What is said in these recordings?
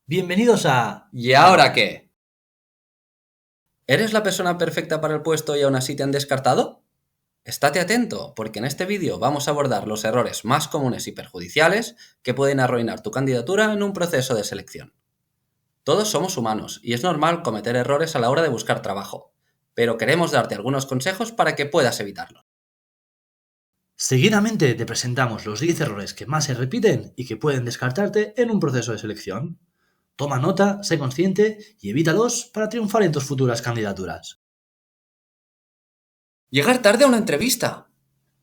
Bienvenidos a... ¿Y ahora qué? ¿Eres la persona perfecta para el puesto y aún así te han descartado? Estate atento, porque en este vídeo vamos a abordar los errores más comunes y perjudiciales que pueden arruinar tu candidatura en un proceso de selección. Todos somos humanos y es normal cometer errores a la hora de buscar trabajo, pero queremos darte algunos consejos para que puedas evitarlo. Seguidamente te presentamos los 10 errores que más se repiten y que pueden descartarte en un proceso de selección. Toma nota, sé consciente y evítalos para triunfar en tus futuras candidaturas. Llegar tarde a una entrevista.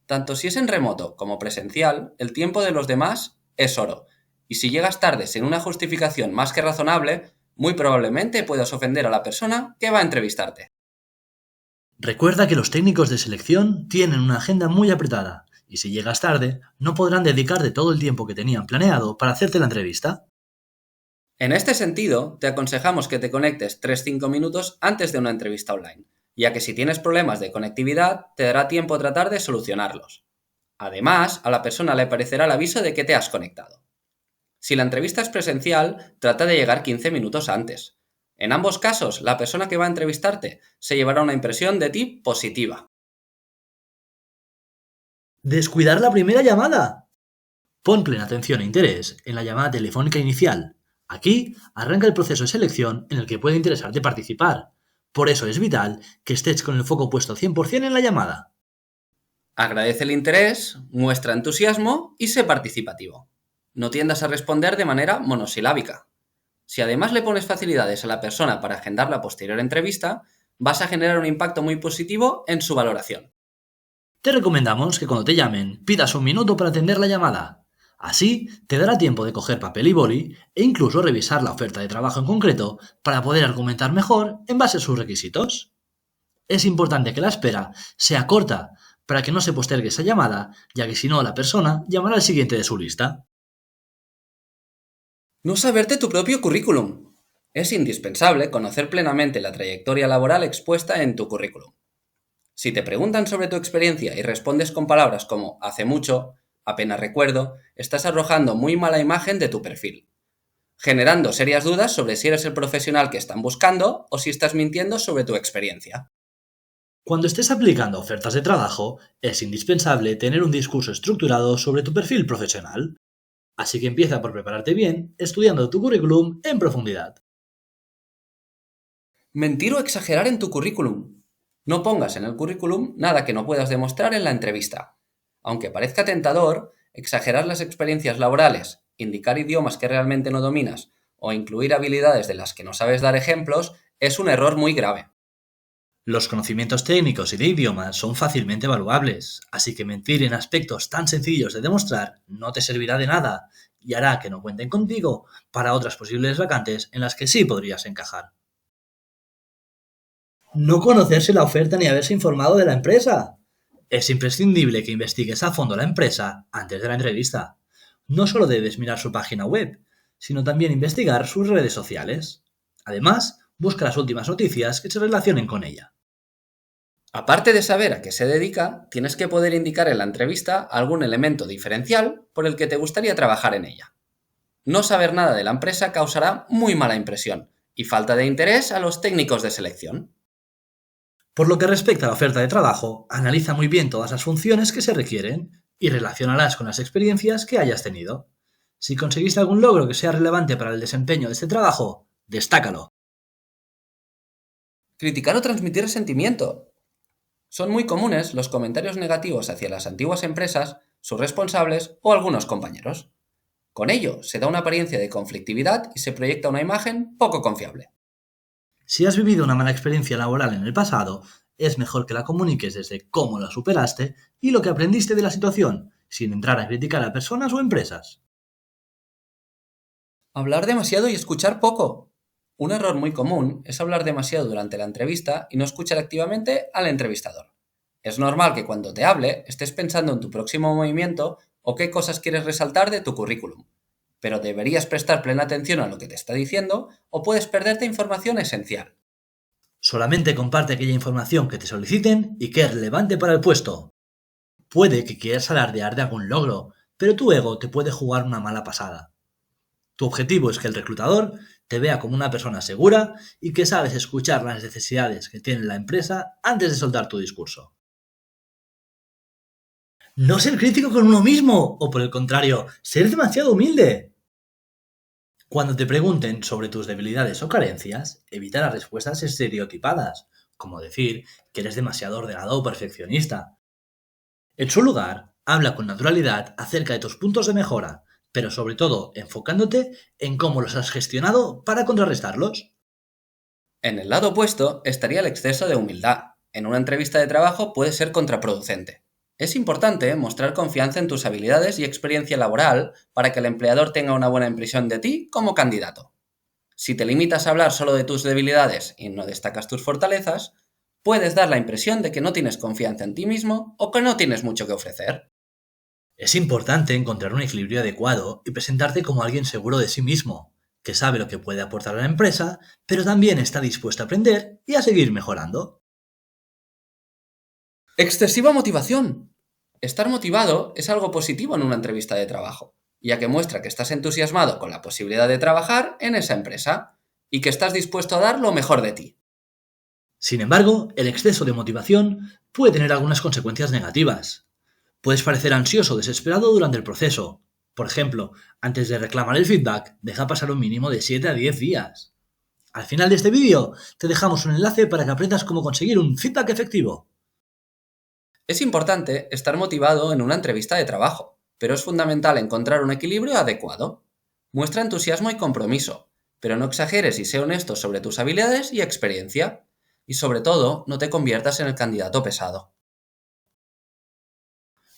Tanto si es en remoto como presencial, el tiempo de los demás es oro. Y si llegas tarde sin una justificación más que razonable, muy probablemente puedas ofender a la persona que va a entrevistarte. Recuerda que los técnicos de selección tienen una agenda muy apretada y si llegas tarde no podrán dedicarte todo el tiempo que tenían planeado para hacerte la entrevista. En este sentido, te aconsejamos que te conectes 3-5 minutos antes de una entrevista online, ya que si tienes problemas de conectividad, te dará tiempo a tratar de solucionarlos. Además, a la persona le aparecerá el aviso de que te has conectado. Si la entrevista es presencial, trata de llegar 15 minutos antes. En ambos casos, la persona que va a entrevistarte se llevará una impresión de ti positiva. Descuidar la primera llamada. Pon plena atención e interés en la llamada telefónica inicial. Aquí arranca el proceso de selección en el que puede interesarte participar. Por eso es vital que estés con el foco puesto 100% en la llamada. Agradece el interés, muestra entusiasmo y sé participativo. No tiendas a responder de manera monosilábica. Si además le pones facilidades a la persona para agendar la posterior entrevista, vas a generar un impacto muy positivo en su valoración. Te recomendamos que cuando te llamen pidas un minuto para atender la llamada. Así te dará tiempo de coger papel y boli e incluso revisar la oferta de trabajo en concreto para poder argumentar mejor en base a sus requisitos. Es importante que la espera sea corta para que no se postergue esa llamada, ya que si no la persona llamará al siguiente de su lista. No saberte tu propio currículum. Es indispensable conocer plenamente la trayectoria laboral expuesta en tu currículum. Si te preguntan sobre tu experiencia y respondes con palabras como hace mucho, apenas recuerdo, estás arrojando muy mala imagen de tu perfil, generando serias dudas sobre si eres el profesional que están buscando o si estás mintiendo sobre tu experiencia. Cuando estés aplicando ofertas de trabajo, es indispensable tener un discurso estructurado sobre tu perfil profesional. Así que empieza por prepararte bien, estudiando tu currículum en profundidad. Mentir o exagerar en tu currículum. No pongas en el currículum nada que no puedas demostrar en la entrevista. Aunque parezca tentador, exagerar las experiencias laborales, indicar idiomas que realmente no dominas o incluir habilidades de las que no sabes dar ejemplos es un error muy grave. Los conocimientos técnicos y de idiomas son fácilmente evaluables, así que mentir en aspectos tan sencillos de demostrar no te servirá de nada y hará que no cuenten contigo para otras posibles vacantes en las que sí podrías encajar. No conocerse la oferta ni haberse informado de la empresa. Es imprescindible que investigues a fondo la empresa antes de la entrevista. No solo debes mirar su página web, sino también investigar sus redes sociales. Además, busca las últimas noticias que se relacionen con ella. Aparte de saber a qué se dedica, tienes que poder indicar en la entrevista algún elemento diferencial por el que te gustaría trabajar en ella. No saber nada de la empresa causará muy mala impresión y falta de interés a los técnicos de selección. Por lo que respecta a la oferta de trabajo, analiza muy bien todas las funciones que se requieren y relaciónalas con las experiencias que hayas tenido. Si conseguiste algún logro que sea relevante para el desempeño de este trabajo, destácalo. Criticar o transmitir resentimiento. Son muy comunes los comentarios negativos hacia las antiguas empresas, sus responsables o algunos compañeros. Con ello, se da una apariencia de conflictividad y se proyecta una imagen poco confiable. Si has vivido una mala experiencia laboral en el pasado, es mejor que la comuniques desde cómo la superaste y lo que aprendiste de la situación, sin entrar a criticar a personas o empresas. Hablar demasiado y escuchar poco. Un error muy común es hablar demasiado durante la entrevista y no escuchar activamente al entrevistador. Es normal que cuando te hable estés pensando en tu próximo movimiento o qué cosas quieres resaltar de tu currículum, pero deberías prestar plena atención a lo que te está diciendo o puedes perderte información esencial. Solamente comparte aquella información que te soliciten y que es relevante para el puesto. Puede que quieras alardear de algún logro, pero tu ego te puede jugar una mala pasada. Tu objetivo es que el reclutador te vea como una persona segura y que sabes escuchar las necesidades que tiene la empresa antes de soltar tu discurso. No ser crítico con uno mismo, o por el contrario, ser demasiado humilde. Cuando te pregunten sobre tus debilidades o carencias, evita las respuestas estereotipadas, como decir que eres demasiado ordenado o perfeccionista. En su lugar, habla con naturalidad acerca de tus puntos de mejora, pero sobre todo enfocándote en cómo los has gestionado para contrarrestarlos. En el lado opuesto estaría el exceso de humildad. En una entrevista de trabajo puede ser contraproducente. Es importante mostrar confianza en tus habilidades y experiencia laboral para que el empleador tenga una buena impresión de ti como candidato. Si te limitas a hablar solo de tus debilidades y no destacas tus fortalezas, puedes dar la impresión de que no tienes confianza en ti mismo o que no tienes mucho que ofrecer. Es importante encontrar un equilibrio adecuado y presentarte como alguien seguro de sí mismo, que sabe lo que puede aportar a la empresa, pero también está dispuesto a aprender y a seguir mejorando. Excesiva motivación. Estar motivado es algo positivo en una entrevista de trabajo, ya que muestra que estás entusiasmado con la posibilidad de trabajar en esa empresa y que estás dispuesto a dar lo mejor de ti. Sin embargo, el exceso de motivación puede tener algunas consecuencias negativas. Puedes parecer ansioso o desesperado durante el proceso. Por ejemplo, antes de reclamar el feedback, deja pasar un mínimo de 7 a 10 días. Al final de este vídeo, te dejamos un enlace para que aprendas cómo conseguir un feedback efectivo. Es importante estar motivado en una entrevista de trabajo, pero es fundamental encontrar un equilibrio adecuado. Muestra entusiasmo y compromiso, pero no exageres y sé honesto sobre tus habilidades y experiencia. Y sobre todo, no te conviertas en el candidato pesado.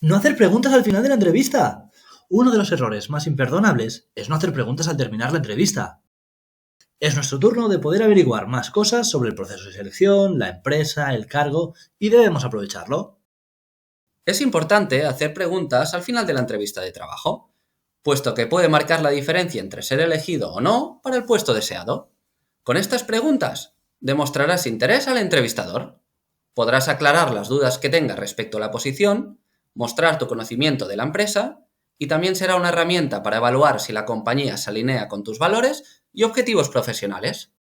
No hacer preguntas al final de la entrevista. Uno de los errores más imperdonables es no hacer preguntas al terminar la entrevista. Es nuestro turno de poder averiguar más cosas sobre el proceso de selección, la empresa, el cargo, y debemos aprovecharlo. Es importante hacer preguntas al final de la entrevista de trabajo, puesto que puede marcar la diferencia entre ser elegido o no para el puesto deseado. Con estas preguntas, demostrarás interés al entrevistador. Podrás aclarar las dudas que tengas respecto a la posición, mostrar tu conocimiento de la empresa y también será una herramienta para evaluar si la compañía se alinea con tus valores y objetivos profesionales.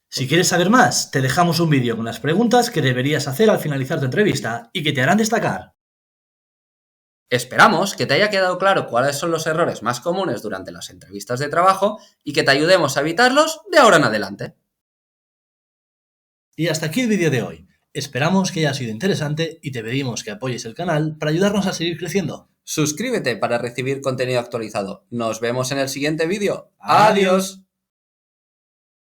Si quieres saber más, te dejamos un vídeo con las preguntas que deberías hacer al finalizar tu entrevista y que te harán destacar. Esperamos que te haya quedado claro cuáles son los errores más comunes durante las entrevistas de trabajo y que te ayudemos a evitarlos de ahora en adelante. Y hasta aquí el vídeo de hoy. Esperamos que haya sido interesante y te pedimos que apoyes el canal para ayudarnos a seguir creciendo. Suscríbete para recibir contenido actualizado. Nos vemos en el siguiente vídeo. ¡Adiós!